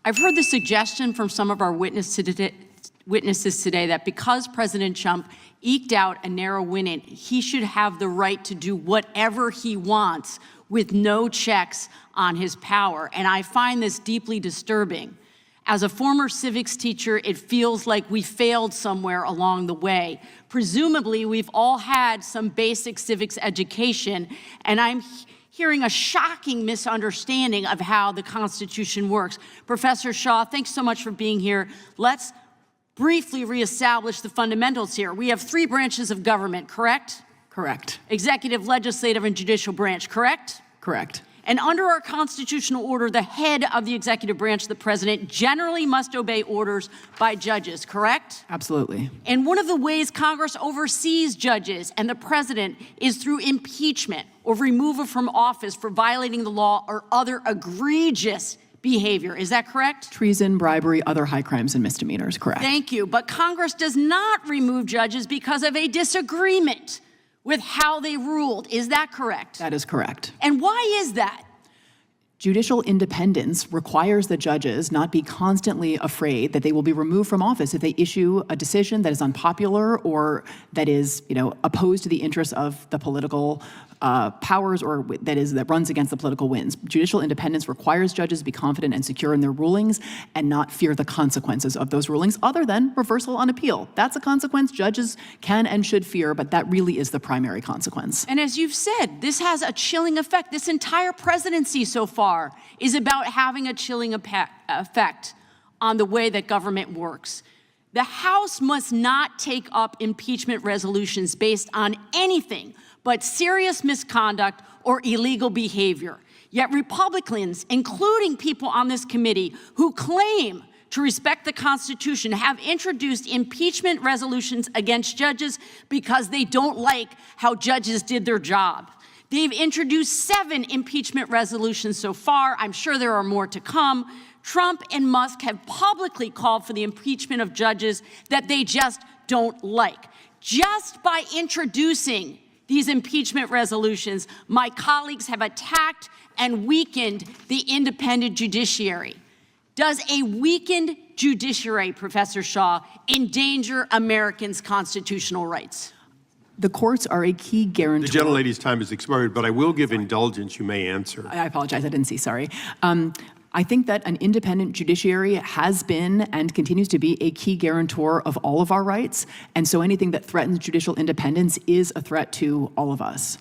I've heard the suggestion from some of our witnesses today that because President Trump eked out a narrow win, he should have the right to do whatever he wants with no checks on his power. And I find this deeply disturbing. As a former civics teacher, it feels like we failed somewhere along the way. Presumably, we've all had some basic civics education, and I'm hearing a shocking misunderstanding of how the Constitution works. Professor Shaw, thanks so much for being here. Let's briefly reestablish the fundamentals here. We have 3 branches of government, correct? Correct. Executive, legislative, and judicial branch, correct? Correct. And under our constitutional order, the head of the executive branch, the president, generally must obey orders by judges, correct? Absolutely. And one of the ways Congress oversees judges and the president is through impeachment or removal from office for violating the law or other egregious behavior. Is that correct? Treason, bribery, other high crimes and misdemeanors, correct. Thank you. But Congress does not remove judges because of a disagreement with how they ruled. Is that correct? That is correct. And why is that? Judicial independence requires the judges not be constantly afraid that they will be removed from office if they issue a decision that is unpopular or that is, opposed to the interests of the political powers or that runs against the political winds. Judicial independence requires judges to be confident and secure in their rulings and not fear the consequences of those rulings other than reversal on appeal. That's a consequence judges can and should fear, but that really is the primary consequence. And as you've said, this has a chilling effect. This entire presidency so far is about having a chilling effect on the way that government works. The House must not take up impeachment resolutions based on anything but serious misconduct or illegal behavior. Yet Republicans, including people on this committee who claim to respect the Constitution, have introduced impeachment resolutions against judges because they don't like how judges did their job. They've introduced 7 impeachment resolutions so far. I'm sure there are more to come. Trump and Musk have publicly called for the impeachment of judges that they just don't like. Just by introducing these impeachment resolutions, my colleagues have attacked and weakened the independent judiciary. Does a weakened judiciary, Professor Shaw, endanger Americans' constitutional rights? The courts are a key guarantor. The gentlelady's time has expired, but I will give indulgence. You may answer. I apologize. I didn't see. Sorry. I think that an independent judiciary has been and continues to be a key guarantor of all of our rights. And so anything that threatens judicial independence is a threat to all of us.